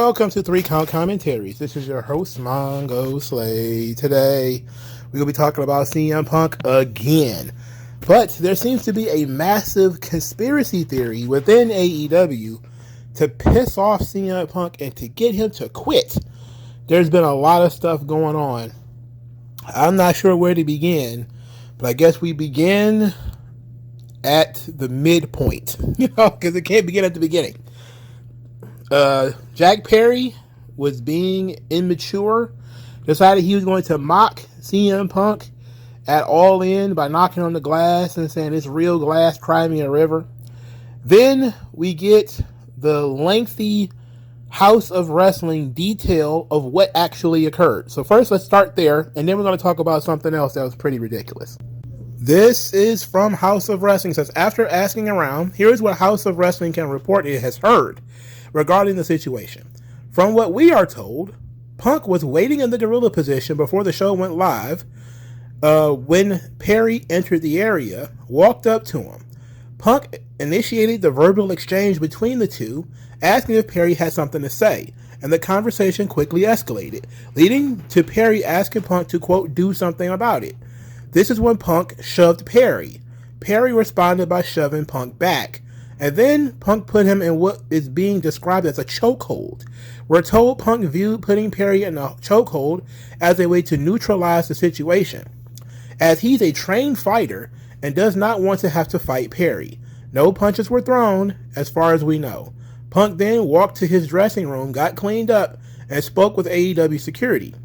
Welcome to 3 Count Commentaries. This is your host, MagMongoSlade. Today, we're going to be talking about CM Punk again. But there seems to be a massive conspiracy theory within AEW to piss off CM Punk and to get him to quit. There's been a lot of stuff going on. I'm not sure where to begin, but I guess we begin at the midpoint, because it can't begin at the beginning. Jack Perry was being immature, decided he was going to mock CM Punk at All In by knocking on the glass and saying, "It's real glass, cry me a river." Then we get the lengthy House of Wrestling detail of what actually occurred. So first, let's start there, and then we're going to talk about something else that was pretty ridiculous. This is from House of Wrestling. It says, after asking around, here's what House of Wrestling can report it has heard regarding the situation. From what we are told, Punk was waiting in the gorilla position before the show went live when Perry entered the area, walked up to him. Punk initiated the verbal exchange between the two, asking if Perry had something to say, and the conversation quickly escalated, leading to Perry asking Punk to, quote, do something about it. This is when Punk shoved Perry. Perry responded by shoving Punk back. And then Punk put him in what is being described as a chokehold. We're told Punk viewed putting Perry in a chokehold as a way to neutralize the situation, as he's a trained fighter and does not want to have to fight Perry. No punches were thrown, as far as we know. Punk then walked to his dressing room, got cleaned up, and spoke with AEW security.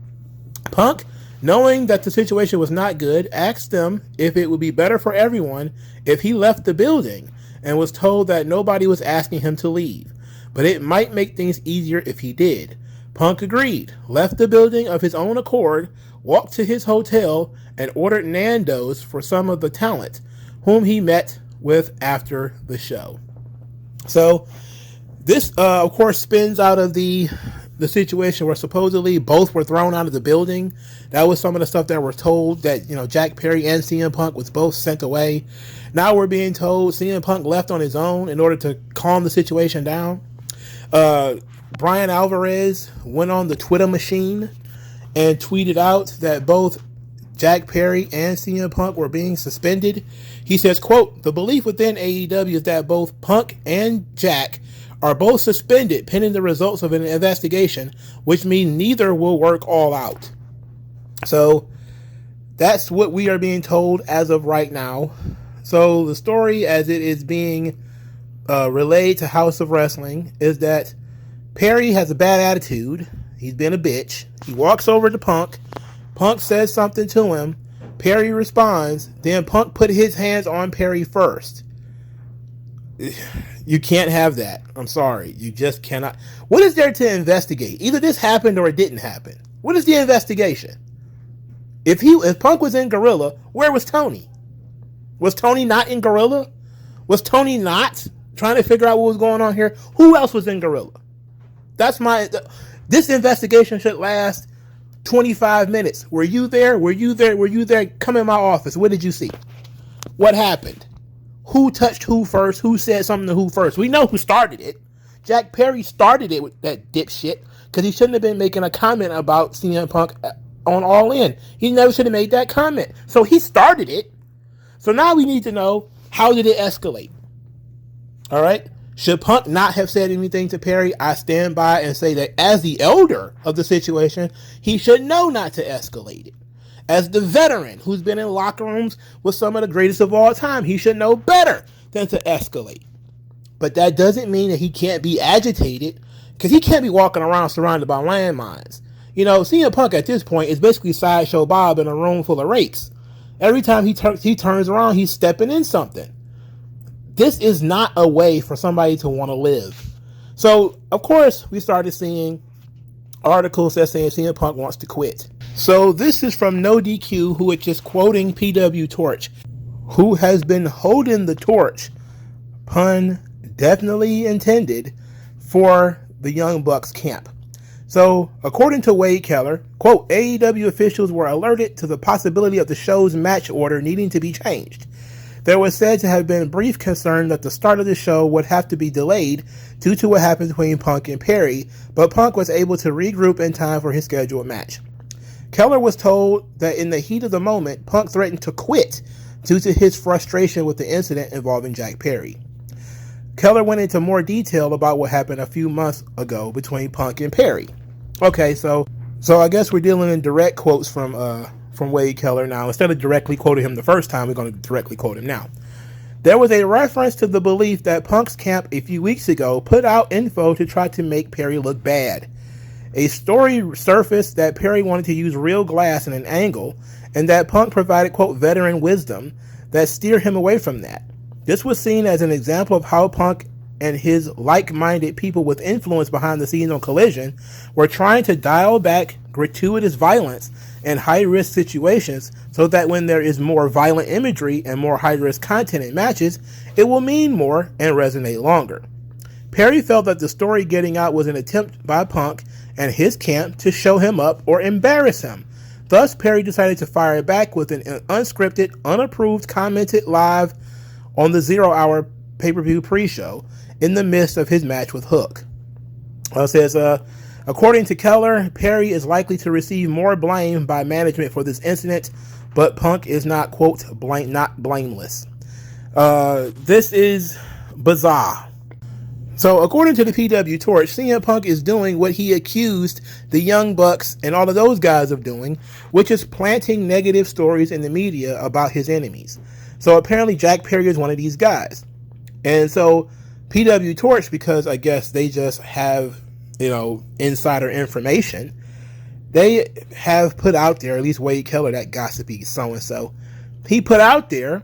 Punk, knowing that the situation was not good, asked them if it would be better for everyone if he left the building, and was told that nobody was asking him to leave, but it might make things easier if he did. Punk agreed, left the building of his own accord, walked to his hotel, and ordered Nando's for some of the talent, whom he met with after the show. So, this, of course, spins out of the situation where supposedly both were thrown out of the building. That was some of the stuff that were told, that, Jack Perry and CM Punk was both sent away. Now we're being told CM Punk left on his own in order to calm the situation down. Brian Alvarez went on the Twitter machine and tweeted out that both Jack Perry and CM Punk were being suspended. He says, quote, the belief within AEW is that both Punk and Jack are both suspended pending the results of an investigation, which means neither will work all out. So that's what we are being told as of right now. So the story as it is being relayed to House of Wrestling is that Perry has a bad attitude. He's been a bitch. He walks over to Punk. Punk says something to him. Perry responds. Then Punk put his hands on Perry first. You can't have that. I'm sorry. You just cannot. What is there to investigate? Either this happened or it didn't happen. What is the investigation? If Punk was in Gorilla, where was Tony? Was Tony not in Gorilla? Was Tony not trying to figure out what was going on here? Who else was in Gorilla? This investigation should last 25 minutes. Were you there? Were you there? Were you there? Come in my office. What did you see? What happened? Who touched who first? Who said something to who first? We know who started it. Jack Perry started it with that dipshit, because he shouldn't have been making a comment about CM Punk on All In. He never should have made that comment. So he started it. So now we need to know, how did it escalate? All right. Should Punk not have said anything to Perry? I stand by and say that as the elder of the situation, he should know not to escalate it. As the veteran who's been in locker rooms with some of the greatest of all time, he should know better than to escalate. But that doesn't mean that he can't be agitated, because he can't be walking around surrounded by landmines. CM Punk at this point is basically Sideshow Bob in a room full of rakes. Every time he turns around, he's stepping in something. This is not a way for somebody to want to live. So, of course, we started seeing articles that saying CM Punk wants to quit. So, this is from No DQ, who is just quoting PW Torch, who has been holding the torch, pun definitely intended, for the Young Bucks camp. So, according to Wade Keller, quote, AEW officials were alerted to the possibility of the show's match order needing to be changed. There was said to have been brief concern that the start of the show would have to be delayed due to what happened between Punk and Perry, but Punk was able to regroup in time for his scheduled match. Keller was told that in the heat of the moment, Punk threatened to quit due to his frustration with the incident involving Jack Perry. Keller went into more detail about what happened a few months ago between Punk and Perry. Okay, so I guess we're dealing in direct quotes from Wade Keller now. Instead of directly quoting him the first time, we're going to directly quote him now. There was a reference to the belief that Punk's camp a few weeks ago put out info to try to make Perry look bad. A story surfaced that Perry wanted to use real glass in an angle, and that Punk provided, quote, veteran wisdom that steered him away from that. This was seen as an example of how Punk and his like-minded people with influence behind the scenes on Collision were trying to dial back gratuitous violence in high-risk situations so that when there is more violent imagery and more high-risk content in matches, it will mean more and resonate longer. Perry felt that the story getting out was an attempt by Punk and his camp to show him up or embarrass him. Thus, Perry decided to fire it back with an unscripted, unapproved, commented live on the 0 Hour pay-per-view pre-show in the midst of his match with Hook. It says, according to Keller, Perry is likely to receive more blame by management for this incident, but Punk is not, quote, not blameless. This is bizarre. So, according to the PW Torch, CM Punk is doing what he accused the Young Bucks and all of those guys of doing, which is planting negative stories in the media about his enemies. So, apparently Jack Perry is one of these guys. And so, PW Torch, because I guess they just have, insider information, they have put out there, at least Wade Keller, that gossipy so-and-so, he put out there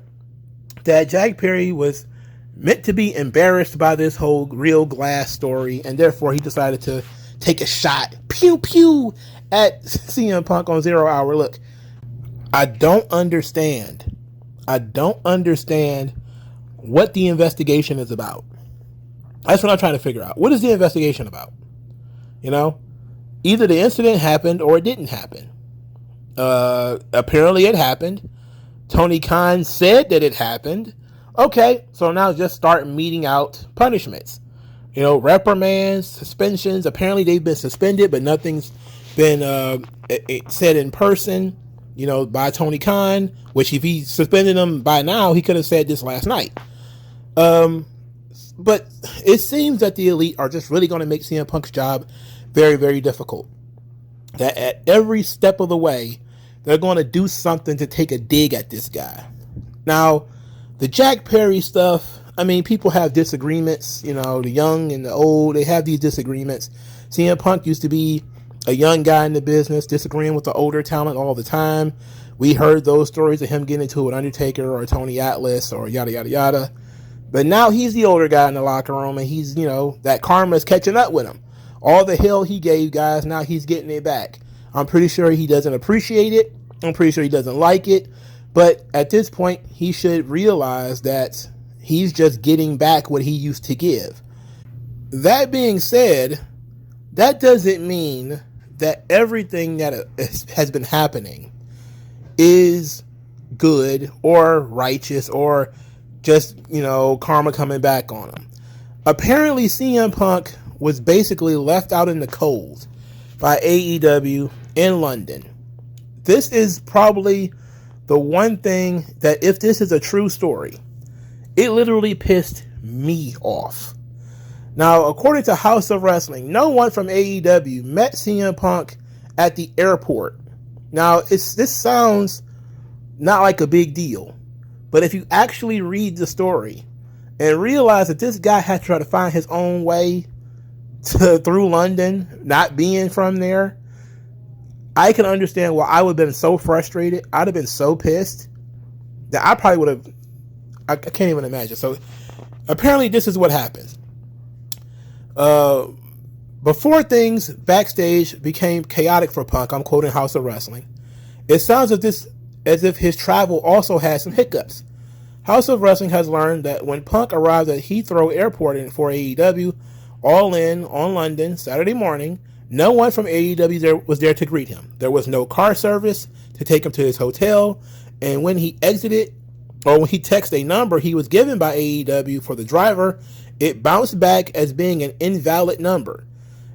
that Jack Perry was meant to be embarrassed by this whole real glass story, and therefore he decided to take a shot, pew pew, at CM Punk on 0 Hour. Look, I don't understand what the investigation is about. That's what I'm trying to figure out. What is the investigation about? Either the incident happened or it didn't happen. Apparently it happened. Tony Khan said that it happened. Okay, so now just start meting out punishments. Reprimands, suspensions. Apparently they've been suspended, but nothing's been said in person, by Tony Khan, which if he suspended them by now, he could have said this last night. But it seems that the Elite are just really going to make CM Punk's job very, very difficult. That at every step of the way, they're going to do something to take a dig at this guy. Now, the Jack Perry stuff, people have disagreements, the young and the old, they have these disagreements. CM Punk used to be a young guy in the business, disagreeing with the older talent all the time. We heard those stories of him getting into it with Undertaker or Tony Atlas or yada, yada, yada. But now he's the older guy in the locker room, and he's, that karma is catching up with him. All the hell he gave guys, now he's getting it back. I'm pretty sure he doesn't appreciate it. I'm pretty sure he doesn't like it. But at this point, he should realize that he's just getting back what he used to give. That being said, that doesn't mean that everything that has been happening is good or righteous or just, karma coming back on him. Apparently, CM Punk was basically left out in the cold by AEW in London. This is probably the one thing that, if this is a true story, it literally pissed me off. Now, according to House of Wrestling, no one from AEW met CM Punk at the airport. Now, this sounds not like a big deal, but if you actually read the story and realize that this guy had to try to find his own way through London, not being from there, I can understand why I would have been so frustrated. I'd have been so pissed that I probably would have, I can't even imagine. So apparently this is what happens. Before things backstage became chaotic for Punk, I'm quoting House of Wrestling, it sounds as if his travel also had some hiccups. House of Wrestling has learned that when Punk arrived at Heathrow Airport for AEW, All In on London, Saturday morning, no one from AEW was there to greet him. There was no car service to take him to his hotel, and when he exited or when he texted a number he was given by AEW for the driver, it bounced back as being an invalid number.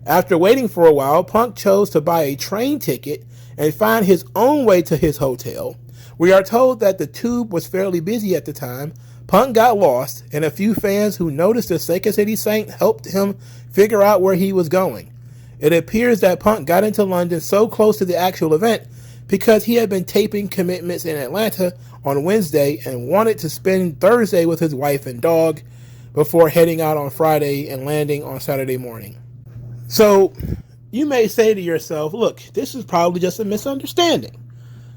After waiting for a while, Punk chose to buy a train ticket and find his own way to his hotel. We are told that the tube was fairly busy at the time. Punk got lost, and a few fans who noticed the Second City Saint helped him figure out where he was going. It appears that Punk got into London so close to the actual event because he had been taping Commitments in Atlanta on Wednesday and wanted to spend Thursday with his wife and dog before heading out on Friday and landing on Saturday morning. So you may say to yourself, look, this is probably just a misunderstanding.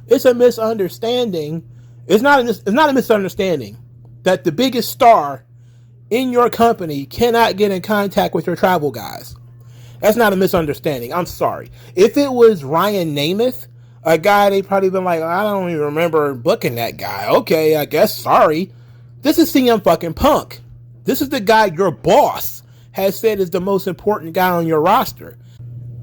It's a misunderstanding. It's not a misunderstanding that the biggest star in your company cannot get in contact with your travel guys. That's not a misunderstanding. I'm sorry. If it was Ryan Namath, a guy they probably been like, I don't even remember booking that guy. Okay, I guess, sorry. This is CM fucking Punk. This is the guy your boss has said is the most important guy on your roster.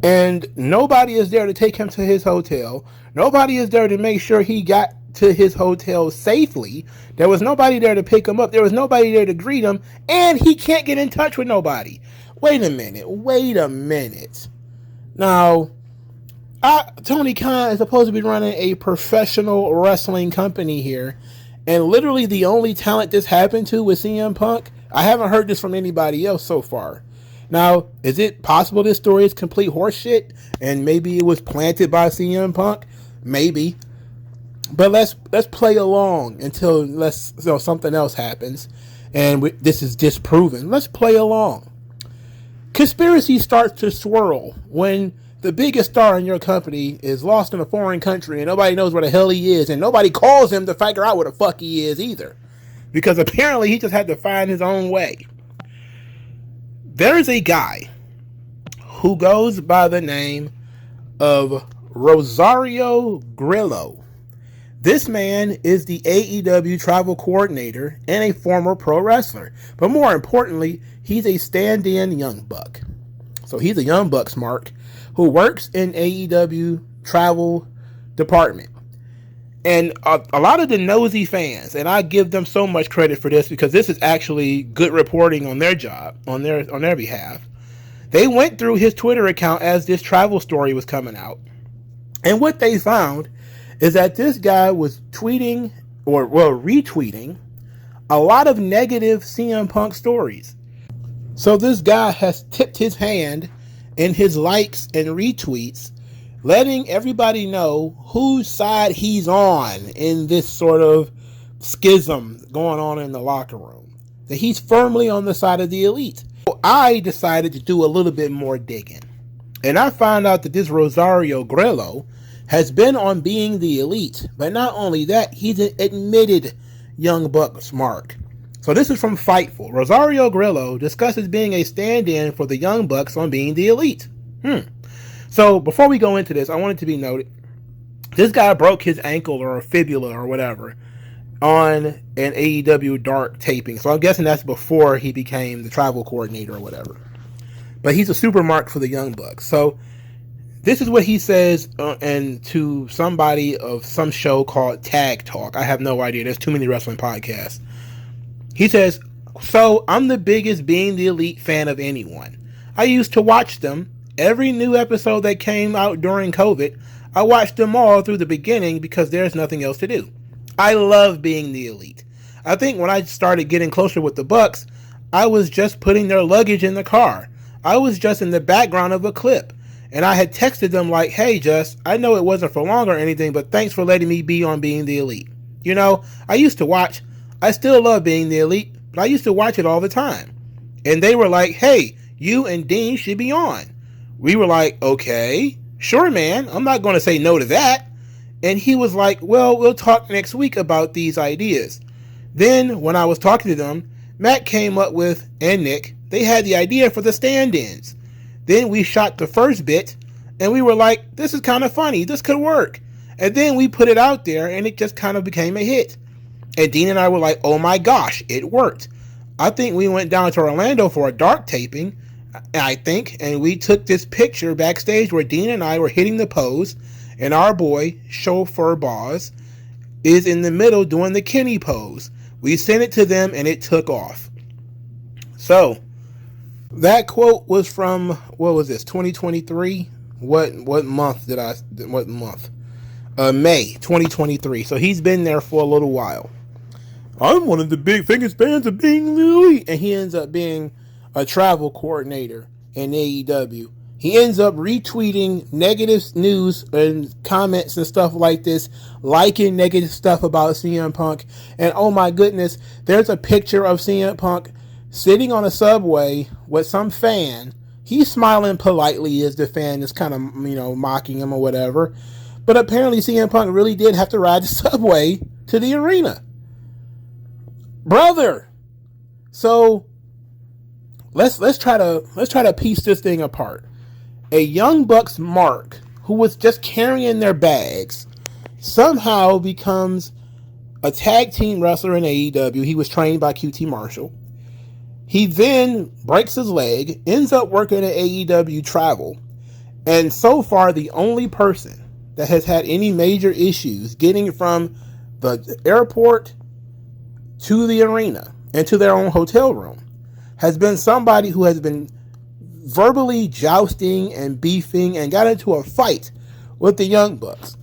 And nobody is there to take him to his hotel. Nobody is there to make sure he got to his hotel safely. There was nobody there to pick him up. There was nobody there to greet him. And he can't get in touch with nobody. Wait a minute. Now, Tony Khan is supposed to be running a professional wrestling company here. And literally the only talent this happened to was CM Punk. I haven't heard this from anybody else so far. Now, is it possible this story is complete horseshit and maybe it was planted by CM Punk? Maybe. But let's play along until something else happens and this is disproven. Let's play along. Conspiracy starts to swirl when the biggest star in your company is lost in a foreign country and nobody knows where the hell he is and nobody calls him to figure out where the fuck he is either. Because apparently he just had to find his own way. There is a guy who goes by the name of Rosario Grillo. This man is the AEW travel coordinator and a former pro wrestler. But more importantly, he's a stand-in young buck. So he's a young buck smart who works in AEW travel department. And a lot of the nosy fans, and I give them so much credit for this because this is actually good reporting on their job, on their behalf. They went through his Twitter account as this travel story was coming out. And what they found is that this guy was retweeting a lot of negative CM Punk stories. So this guy has tipped his hand in his likes and retweets, letting everybody know whose side he's on in this sort of schism going on in the locker room. That he's firmly on the side of the elite. So I decided to do a little bit more digging. And I found out that this Rosario Grillo has been on Being the Elite. But not only that, he's an admitted young buck smart. So this is from Fightful. Rosario Grillo discusses being a stand-in for the Young Bucks on Being the Elite. So before we go into this, I want it to be noted, this guy broke his ankle or fibula or whatever on an AEW Dark taping. So I'm guessing that's before he became the travel coordinator or whatever. But he's a super mark for the Young Bucks. So this is what he says and to somebody of some show called Tag Talk. I have no idea. There's too many wrestling podcasts. He says, so I'm the biggest Being the Elite fan of anyone. I used to watch them. Every new episode that came out during COVID, I watched them all through the beginning because there's nothing else to do. I love Being the Elite. I think when I started getting closer with the Bucks, I was just putting their luggage in the car. I was just in the background of a clip. And I had texted them like, hey, Just, I know it wasn't for long or anything, but thanks for letting me be on Being the Elite. You know, I used to watch. I still love Being the Elite, but I used to watch it all the time. And they were like, hey, you and Dean should be on. We were like, okay, sure, man. I'm not going to say no to that. And he was like, well, we'll talk next week about these ideas. Then when I was talking to them, Matt came up with, and Nick, they had the idea for the stand-ins. Then we shot the first bit and we were like, this is kind of funny. This could work. And then we put it out there and it just kind of became a hit. And Dean and I were like, oh my gosh, it worked. I think we went down to Orlando for a Dark taping, and we took this picture backstage where Dean and I were hitting the pose, and our boy, Chauffeur Boz, is in the middle doing the Kenny pose. We sent it to them and it took off. So that quote was from, what was this, 2023? What month? May 2023. So he's been there for a little while. I'm one of the biggest fans of being the elite. And he ends up being a travel coordinator in AEW. He ends up retweeting negative news and comments and stuff like this, liking negative stuff about CM Punk. And oh my goodness, there's a picture of CM Punk sitting on a subway with some fan. He's smiling politely as the fan is kind of, mocking him or whatever. But apparently CM Punk really did have to ride the subway to the arena. Brother. So let's try to piece this thing apart. A Young Bucks Mark, who was just carrying their bags, somehow becomes a tag team wrestler in AEW. He was trained by QT Marshall. He then breaks his leg, ends up working at AEW Travel, and so far the only person that has had any major issues getting from the airport to the arena and to their own hotel room has been somebody who has been verbally jousting and beefing and got into a fight with the Young Bucks.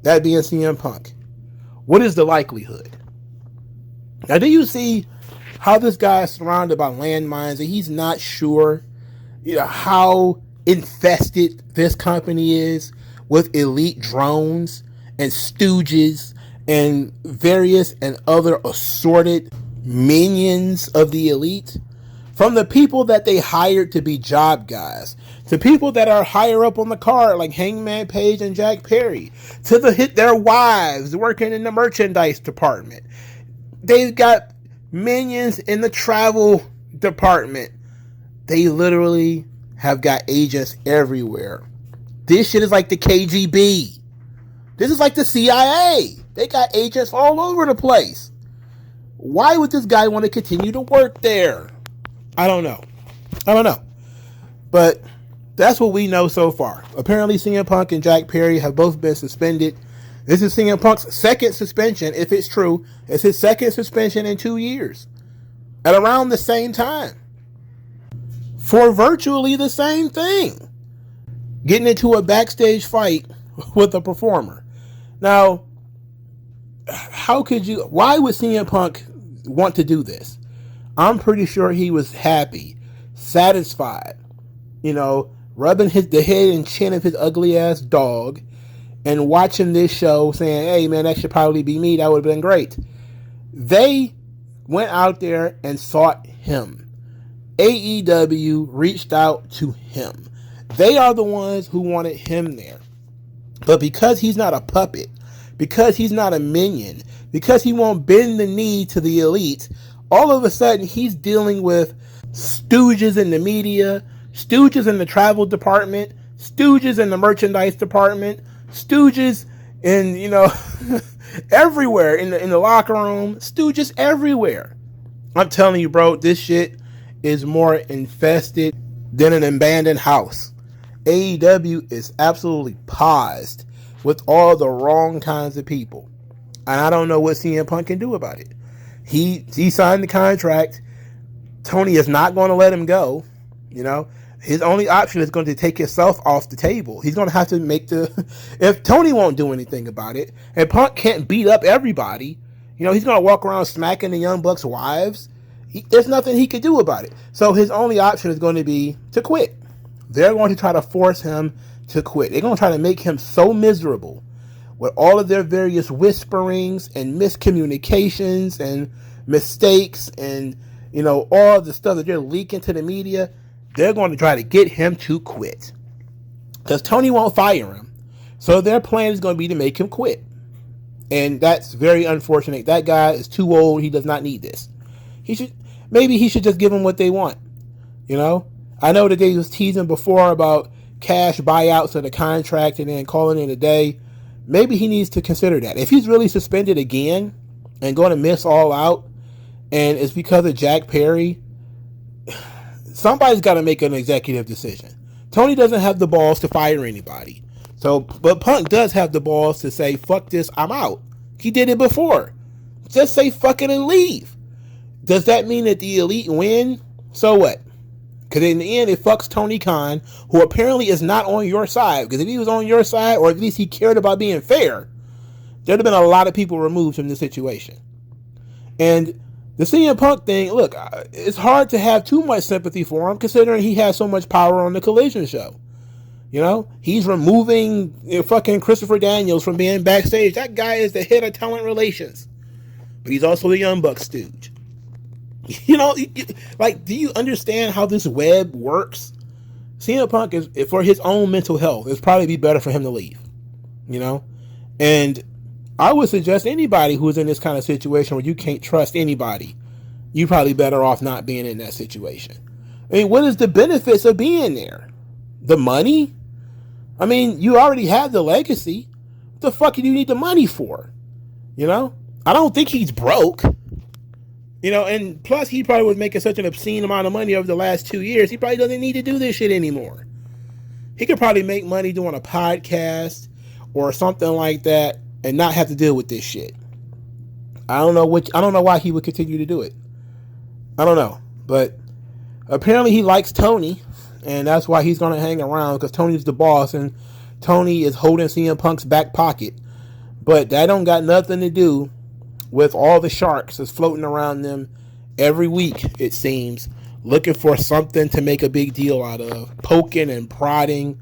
That being CM Punk. What is the likelihood? Now, do you see how this guy is surrounded by landmines and he's not sure, how infested this company is with elite drones and stooges and various and other assorted minions of the elite? From the people that they hired to be job guys, to people that are higher up on the card like Hangman Page and Jack Perry, to their wives working in the merchandise department. They've got minions in the travel department. They literally have got agents everywhere. This shit is like the KGB. This is like the CIA. They got agents all over the place. Why would this guy want to continue to work there? I don't know. But that's what we know so far. Apparently CM Punk and Jack Perry have both been suspended. This is CM Punk's second suspension, if it's true. It's his second suspension in 2 years. At around the same time. For virtually the same thing. Getting into a backstage fight with a performer. Now, why would CM Punk want to do this? I'm pretty sure he was happy, satisfied, rubbing the head and chin of his ugly ass dog and watching this show saying, hey man, that should probably be me. That would have been great. They went out there and sought him. AEW reached out to him. They are the ones who wanted him there. But because he's not a puppet, because he's not a minion, because he won't bend the knee to the elite, all of a sudden he's dealing with stooges in the media, stooges in the travel department, stooges in the merchandise department, stooges in, everywhere in the locker room, stooges everywhere. I'm telling you, bro, this shit is more infested than an abandoned house. AEW is absolutely paused with all the wrong kinds of people. And I don't know what CM Punk can do about it. He signed the contract. Tony is not going to let him go. His only option is going to take himself off the table. He's going to have to if Tony won't do anything about it, and Punk can't beat up everybody, he's going to walk around smacking the Young Bucks' wives. There's nothing he can do about it. So his only option is going to be to quit. They're going to try to force him to quit. They're going to try to make him so miserable with all of their various whisperings and miscommunications and mistakes and, all the stuff that they're leaking to the media. They're going to try to get him to quit. Because Tony won't fire him. So their plan is going to be to make him quit. And that's very unfortunate. That guy is too old. He does not need this. Maybe he should just give them what they want. I know that they was teasing before about cash buyouts of the contract and then calling it a day. Maybe he needs to consider that. If he's really suspended again and going to miss all out, and it's because of Jack Perry, somebody's got to make an executive decision. Tony doesn't have the balls to fire anybody. But Punk does have the balls to say, fuck this, I'm out. He did it before. Just say fuck it and leave. Does that mean that the Elite win? So what? Because in the end, it fucks Tony Khan, who apparently is not on your side. Because if he was on your side, or at least he cared about being fair, there'd have been a lot of people removed from this situation. And the CM Punk thing, look, it's hard to have too much sympathy for him, considering he has so much power on the Collision show. You know, he's removing fucking Christopher Daniels from being backstage. That guy is the head of talent relations. But he's also the Young Bucks stooge. You know, like, do you understand how this web works? CM Punk is, for his own mental health, it'd probably be better for him to leave. You know? And I would suggest anybody who's in this kind of situation where you can't trust anybody, you're probably better off not being in that situation. I mean, what is the benefits of being there? The money? I mean, you already have the legacy. What the fuck do you need the money for? You know? I don't think he's broke. You know, and plus he probably was making such an obscene amount of money over the last 2 years, he probably doesn't need to do this shit anymore. He could probably make money doing a podcast or something like that and not have to deal with this shit. I don't know why he would continue to do it. I don't know. But apparently he likes Tony, and that's why he's going to hang around, because Tony's the boss and Tony is holding CM Punk's back pocket. But that don't got nothing to do with all the sharks that's floating around them every week, it seems, looking for something to make a big deal out of, poking and prodding.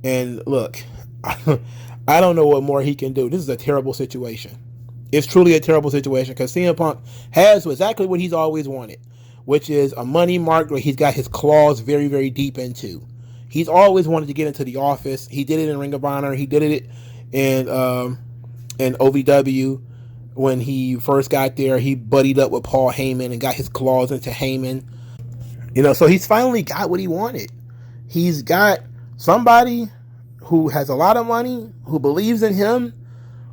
And look, I don't know what more he can do. This is a terrible situation. It's truly a terrible situation, because CM Punk has exactly what he's always wanted, which is a money market where he's got his claws very, very deep into. He's always wanted to get into the office. He did it in Ring of Honor. He did it in OVW. When he first got there, he buddied up with Paul Heyman and got his claws into Heyman. You know, so he's finally got what he wanted. He's got somebody who has a lot of money, who believes in him,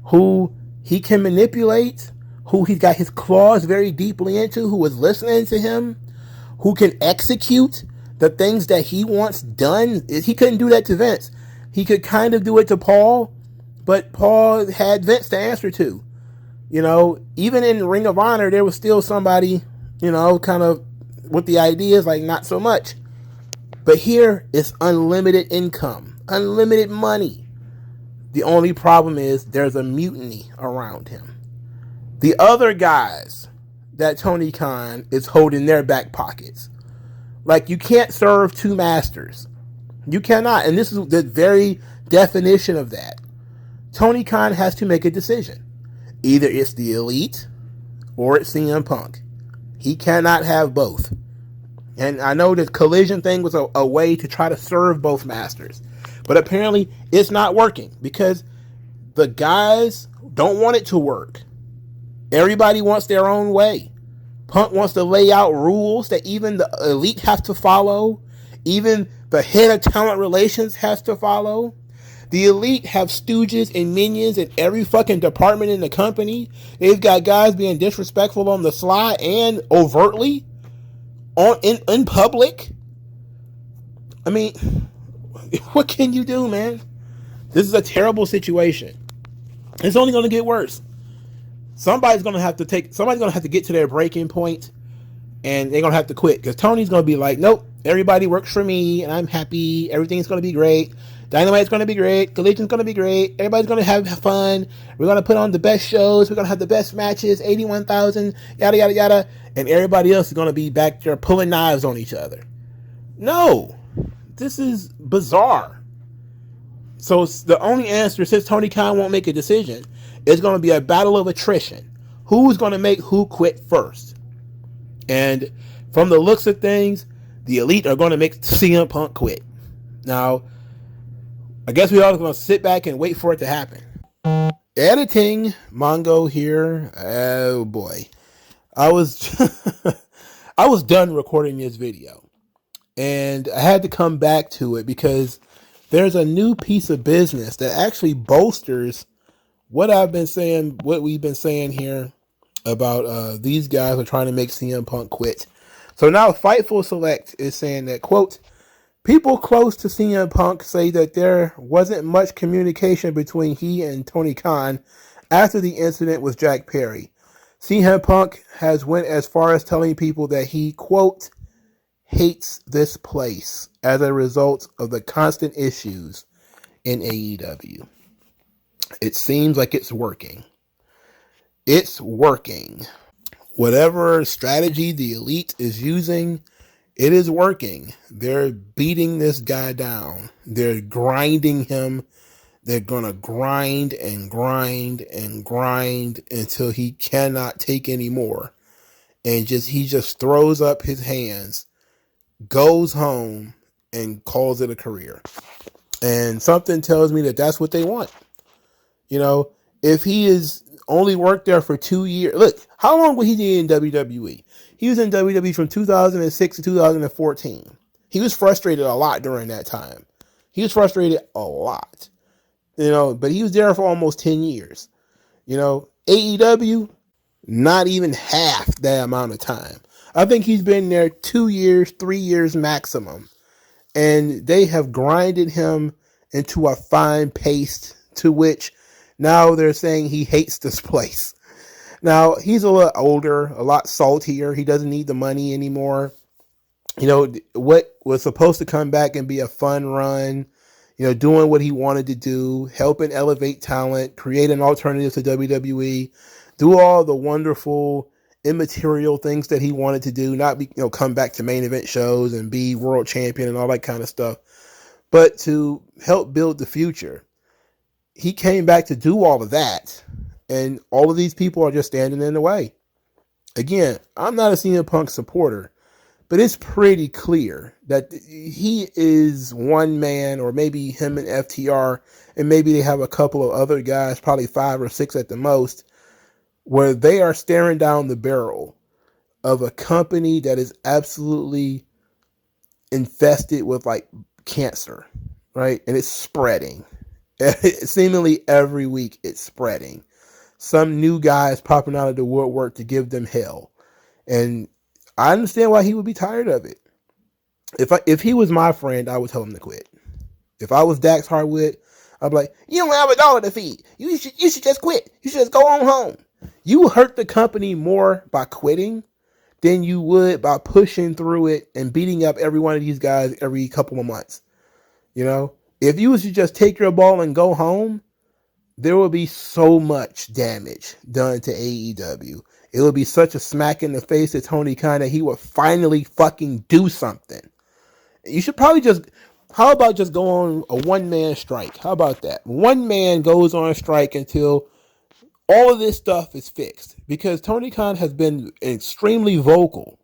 who he can manipulate, who he's got his claws very deeply into, who is listening to him, who can execute the things that he wants done. He couldn't do that to Vince. He could kind of do it to Paul, but Paul had Vince to answer to. You know, even in Ring of Honor, there was still somebody, you know, kind of with the ideas, like not so much. But here, it's unlimited income, unlimited money. The only problem is there's a mutiny around him. The other guys that Tony Khan is holding their back pockets. Like, you can't serve two masters. You cannot. And this is the very definition of that. Tony Khan has to make a decision. Either it's the Elite or it's CM Punk. He cannot have both. And I know the Collision thing was a way to try to serve both masters. But apparently it's not working, because the guys don't want it to work. Everybody wants their own way. Punk wants to lay out rules that even the Elite have to follow. Even the head of talent relations has to follow. The Elite have stooges and minions in every fucking department in the company. They've got guys being disrespectful on the sly and overtly in public. I mean, what can you do, man? This is a terrible situation. It's only going to get worse. Somebody's going to have to get to their breaking point, and they're going to have to quit, because Tony's going to be like, nope, everybody works for me and I'm happy. Everything's going to be great. Dynamite's going to be great. Collision's going to be great. Everybody's going to have fun. We're going to put on the best shows. We're going to have the best matches. 81,000, yada, yada, yada. And everybody else is going to be back there pulling knives on each other. No. This is bizarre. So the only answer, since Tony Khan won't make a decision, is going to be a battle of attrition. Who's going to make who quit first? And from the looks of things, the Elite are going to make CM Punk quit. Now, I guess we all going to sit back and wait for it to happen. Editing, Mongo here. Oh boy. I was done recording this video, and I had to come back to it because there's a new piece of business that actually bolsters what we've been saying here about these guys are trying to make CM Punk quit. So now Fightful Select is saying that, quote, people close to CM Punk say that there wasn't much communication between he and Tony Khan After the incident with Jack Perry, CM Punk has went as far as telling people that he, quote, hates this place as a result of the constant issues in AEW. It seems like it's working. It's working. Whatever strategy the Elite is using, it is working. They're beating this guy down. They're grinding him. They're going to grind and grind and grind until he cannot take any more. And he just throws up his hands, goes home, and calls it a career. And something tells me that that's what they want. You know, if he is only worked there for 2 years, look, how long was he in WWE? He was in WWE from 2006 to 2014. He was frustrated a lot during that time. He was frustrated a lot, you know, but he was there for almost 10 years. You know, AEW, not even half that amount of time. I think he's been there 2 years, 3 years maximum. And they have grinded him into a fine paste to which now they're saying he hates this place. Now, he's a lot older, a lot saltier. He doesn't need the money anymore. You know, what was supposed to come back and be a fun run, you know, doing what he wanted to do, helping elevate talent, create an alternative to WWE, do all the wonderful immaterial things that he wanted to do, not be, you know, come back to main event shows and be world champion and all that kind of stuff, but to help build the future. He came back to do all of that, and all of these people are just standing in the way. Again, I'm not a CM Punk supporter, but it's pretty clear that he is one man, or maybe him and FTR, and maybe they have a couple of other guys, probably 5 or 6 at the most, where they are staring down the barrel of a company that is absolutely infested with like cancer, right? And it's spreading. Seemingly every week it's spreading. Some new guy is popping out of the woodwork to give them hell. And I understand why he would be tired of it. If he was my friend, I would tell him to quit. If I was Dax Harwood, I'd be like, you don't have $1 to feed. You should just quit. You should just go on home. You hurt the company more by quitting than you would by pushing through it and beating up every one of these guys every couple of months. You know, if you was to just take your ball and go home, there will be so much damage done to AEW. It will be such a smack in the face to Tony Khan that he will finally fucking do something. You should probably how about just go on a one-man strike? How about that? One man goes on a strike until all of this stuff is fixed. Because Tony Khan has been extremely vocal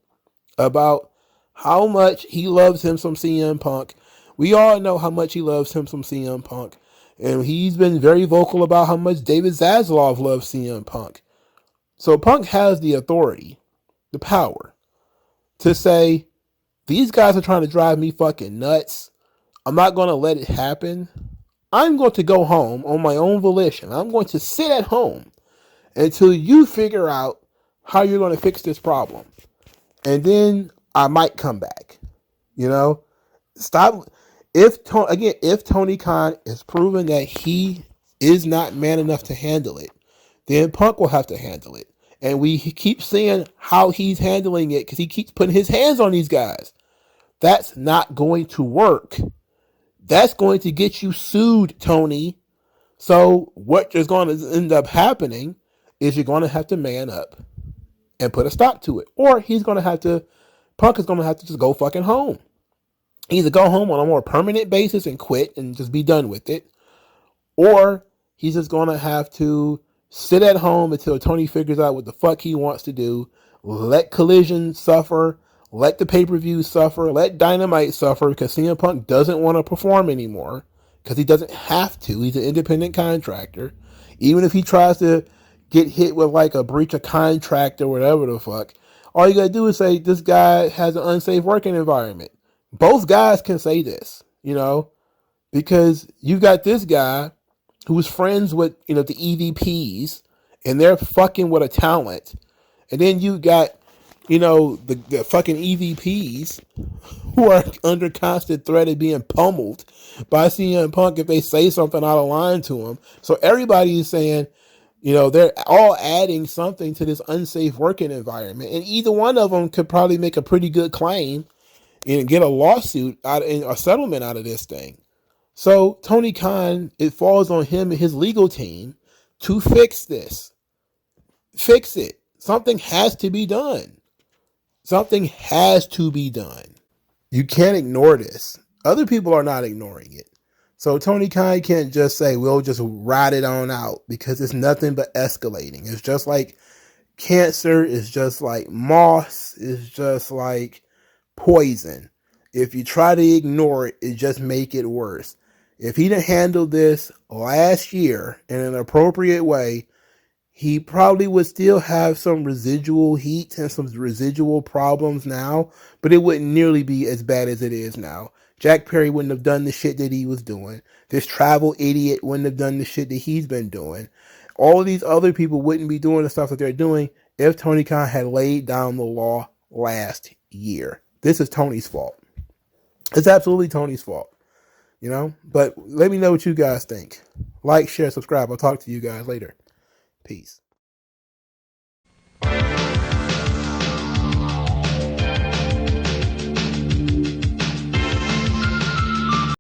about how much he loves him some CM Punk. We all know how much he loves him some CM Punk. And he's been very vocal about how much David Zaslav loves CM Punk. So Punk has the authority, the power, to say, these guys are trying to drive me fucking nuts. I'm not going to let it happen. I'm going to go home on my own volition. I'm going to sit at home until you figure out how you're going to fix this problem. And then I might come back. You know? Stop. If Tony Khan is proven that he is not man enough to handle it, then Punk will have to handle it. And we keep seeing how he's handling it because he keeps putting his hands on these guys. That's not going to work. That's going to get you sued, Tony. So what is going to end up happening is you're going to have to man up and put a stop to it. Or Punk is going to have to just go fucking home. Either go home on a more permanent basis and quit and just be done with it. Or he's just going to have to sit at home until Tony figures out what the fuck he wants to do. Let Collision suffer. Let the pay-per-view suffer. Let Dynamite suffer because CM Punk doesn't want to perform anymore because he doesn't have to. He's an independent contractor. Even if he tries to get hit with like a breach of contract or whatever the fuck, all you got to do is say this guy has an unsafe working environment. Both guys can say this, you know, because you've got this guy who's friends with, you know, the EVPs and they're fucking with a talent. And then you got, you know, the fucking EVPs who are under constant threat of being pummeled by CM Punk if they say something out of line to him. So everybody is saying, You know, they're all adding something to this unsafe working environment. And either one of them could probably make a pretty good claim and get a lawsuit out and a settlement out of this thing. So Tony Khan, it falls on him and his legal team to fix this. Fix it. Something has to be done. Something has to be done. You can't ignore this. Other people are not ignoring it. So Tony Khan can't just say, we'll just ride it on out, because it's nothing but escalating. It's just like cancer. It's just like moss. It's just like poison. If you try to ignore it, it just make it worse. If he didn't handle this last year in an appropriate way, he probably would still have some residual heat and some residual problems now, but it wouldn't nearly be as bad as it is now. Jack Perry wouldn't have done the shit that he was doing. This travel idiot wouldn't have done the shit that he's been doing. All of these other people wouldn't be doing the stuff that they're doing if Tony Khan had laid down the law last year. This is Tony's fault. It's absolutely Tony's fault. You know? But let me know what you guys think. Like, share, subscribe. I'll talk to you guys later. Peace.